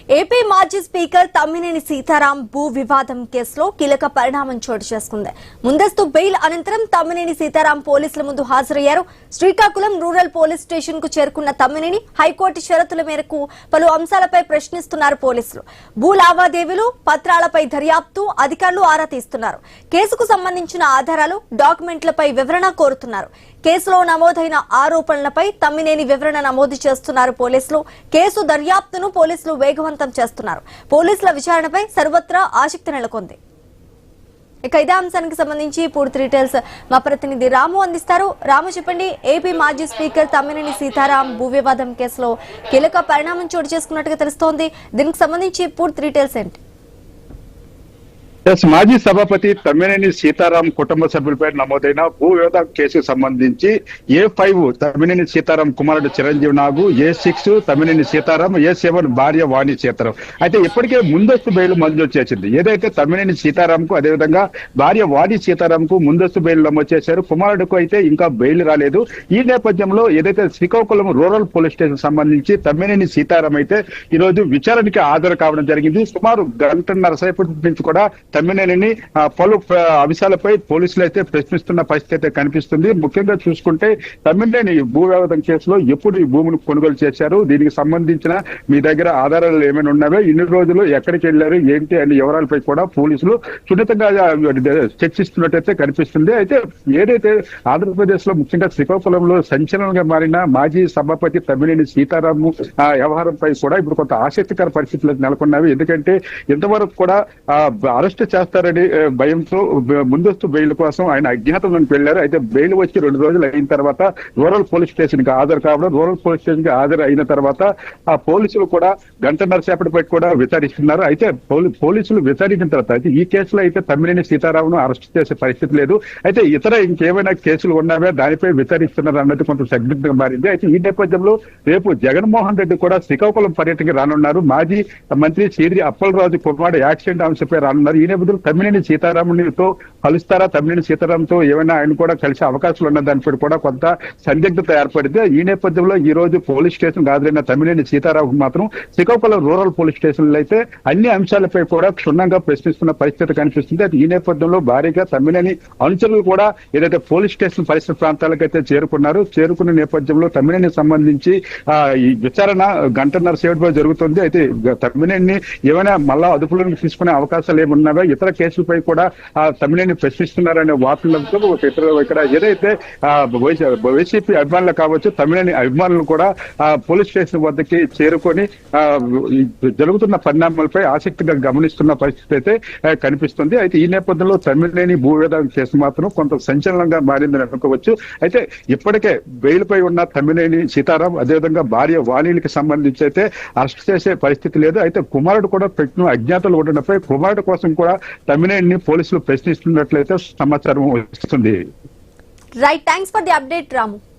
AP మాజీ speaker Tammineni Sitaram భూ వివాదం కేసులో కీలక పరిణామం చోటు చేసుకుంది. ముందస్తు బెయిల్ అనంతరం తమ్మినేని సీతారాం పోలీసుల ముందు హాజరయ్యారు. శ్రీకాకుళం రూరల్ పోలీస్ స్టేషన్ కు చేరుకున్న తమ్మినేని హైకోర్టు షరతుల మేరకు పలు అంశాలపై ప్రశ్నిస్తున్నారు పోలీసులు. భూ లావాదేవీలు, పత్రాలపై దర్యాప్తు అధికారులు ఆరా తీస్తున్నారు. కేసుకు సంబంధించిన ఆధారాలు, డాక్యుమెంట్లపై వివరణ కోరుతున్నారు. కేసులో నమోదైన ఆరోపణలపై తమ్మినేని వివరణ నమోదు చేస్తున్నారు పోలీసులు. కేసు దర్యాప్తును పోలీసులు వేగవంతం చేస్తున్నారు. పోలీసుల విచారణపై సర్వత్రా ఆసక్తి నెలకొంది. ఇక ఇదే అంశానికి సంబంధించి పూర్తి డీటెయిల్స్ మా ప్రతినిధి రాము అందిస్తారు. రాము, చెప్పండి, ఏపీ మాజీ స్పీకర్ తమ్మినేని సీతారాం భూ వివాదం కేసులో కీలక పరిణామం చోటు చేసుకున్నట్టుగా తెలుస్తోంది. దీనికి సంబంధించి పూర్తి డీటెయిల్స్ ఏంటి? మాజీ సభాపతి తమ్మినేని సీతారాం కుటుంబ సభ్యులపై నమోదైన భూ వివాద కేసుకు సంబంధించి A5 తమ్మినేని సీతారాం కుమారుడు చిరంజీవి నాగు, A6 తమ్మినేని సీతారాం, A7 భార్య వాణి సీతారాం. అయితే ఇప్పటికే ముందస్తు బెయిల్ మంజూరు చేసింది. ఏదైతే తమ్మినేని సీతారాంకు అదేవిధంగా భార్య వాణి సీతారాంకు ముందస్తు బెయిల్ నమోదు చేశారు. కుమారుడుకు అయితే ఇంకా బెయిల్ రాలేదు. ఈ నేపథ్యంలో ఏదైతే శ్రీకాకుళం రూరల్ పోలీస్ స్టేషన్ సంబంధించి తమ్మినేని సీతారాం అయితే ఈ రోజు విచారణకి హాజరు కావడం జరిగింది. సుమారు గంటన్నర సేపటి నుంచి కూడా తమ్మినేనిని పలు అంశాలపై పోలీసులు అయితే ప్రశ్నిస్తున్న పరిస్థితి అయితే కనిపిస్తుంది. ముఖ్యంగా చూసుకుంటే తమ్మినేని భూ వివాదం కేసులో ఎప్పుడు ఈ భూమిని కొనుగోలు చేశారు, దీనికి సంబంధించిన మీ దగ్గర ఆధారాలు ఏమైనా ఉన్నాయో, ఇన్ని రోజులు ఎక్కడికి వెళ్లారు, ఏంటి అనే వివరాలపై కూడా పోలీసులు సున్నితంగా చర్చిస్తున్నట్టయితే కనిపిస్తుంది. అయితే ఏదైతే ఆంధ్రప్రదేశ్ లో ముఖ్యంగా శ్రీకాకుళంలో సంచలనంగా మారిన మాజీ సభాపతి తమ్మినేని సీతారాం వ్యవహారంపై కూడా ఇప్పుడు కొంత ఆసక్తికర పరిస్థితులు నెలకొన్నవి. ఎందుకంటే ఇంతవరకు కూడా అరెస్ట్ చేస్తారని భయంతో ముందస్తు బెయిల్ కోసం ఆయన అజ్ఞాతంలోకి వెళ్లారు. అయితే బెయిల్ వచ్చి 2 రోజులు అయిన తర్వాత రూరల్ పోలీస్ స్టేషన్ కి హాజరు కావడం, రూరల్ పోలీస్ స్టేషన్ కి హాజరు అయిన తర్వాత ఆ పోలీసులు కూడా గంటన్నర సేపటిపై కూడా విచారిస్తున్నారు. అయితే పోలీసులు విచారించిన తర్వాత అయితే ఈ కేసులో అయితే తమ్మినేని సీతారాంను అరెస్ట్ చేసే పరిస్థితి లేదు. అయితే ఇతర ఇంకేమైనా కేసులు ఉన్నావే దానిపై విచారిస్తున్నారు అన్నది కొంత సందిగ్ధంగా మారింది. అయితే ఈ నేపథ్యంలో రేపు జగన్మోహన్ రెడ్డి కూడా శ్రీకాకుళం పర్యటనకి రానున్నారు. మాజీ మంత్రి సీదిరి అప్పలరాజు కుమారుడు యాక్సిడెంట్ అంశంపై రానున్నారు. ఈ నేపథ్యంలో తమ్మినేని సీతారామునితో కలుస్తారా, తమ్మినేని సీతారాంతో ఏమైనా ఆయన కూడా కలిసే అవకాశాలు ఉన్న దానిపై కూడా కొంత సందిగ్ధత ఏర్పడింది. ఈ నేపథ్యంలో ఈ రోజు పోలీస్ స్టేషన్ హాజరైన తమ్మినేని సీతారాం మాత్రం శ్రీకాకుళం రూరల్ పోలీస్ స్టేషన్లో అయితే అన్ని అంశాలపై కూడా క్షుణ్ణంగా ప్రశ్నిస్తున్న పరిస్థితి కనిపిస్తుంది. ఈ నేపథ్యంలో భారీగా తమ్మినేని అనుచరులు కూడా ఏదైతే పోలీస్ స్టేషన్ పరిసర ప్రాంతాలకైతే చేరుకున్నారు. చేరుకున్న నేపథ్యంలో తమ్మినేని సంబంధించి ఈ విచారణ గంటన్నర సేపటిపై జరుగుతుంది. అయితే తమ్మినేని ఏమైనా మళ్ళా అదుపులోకి తీసుకునే అవకాశాలు ఏమున్నాయో, ఇతర కేసులపై కూడా తమ్మినేని ప్రశ్నిస్తున్నారనే వార్తలతో ఇక్కడ ఏదైతే వైసీపీ అభిమానులు కావచ్చు, తమ్మినేని అభిమానులు కూడా పోలీస్ స్టేషన్ వద్దకి చేరుకొని జరుగుతున్న పరిణామాలపై ఆసక్తిగా గమనిస్తున్న పరిస్థితి అయితే కనిపిస్తుంది. అయితే ఈ నేపథ్యంలో తమ్మినేని భూ వివాదం కేసు మాత్రం కొంత సంచలనంగా మారిందని అనుకోవచ్చు. అయితే ఇప్పటికే బెయిల్ పై ఉన్న తమ్మినేని సీతారాం అదేవిధంగా భార్య వాణికి సంబంధించి అయితే అరెస్ట్ చేసే పరిస్థితి లేదు. అయితే కుమారుడు కూడా అజ్ఞాతలు ఉండడంపై కుమారుడు కోసం కూడా తమ్మినేని పోలీసులు ప్రశ్నిస్తున్నట్లయితే సమాచారం వస్తుంది. Right, thanks for the update Ramu.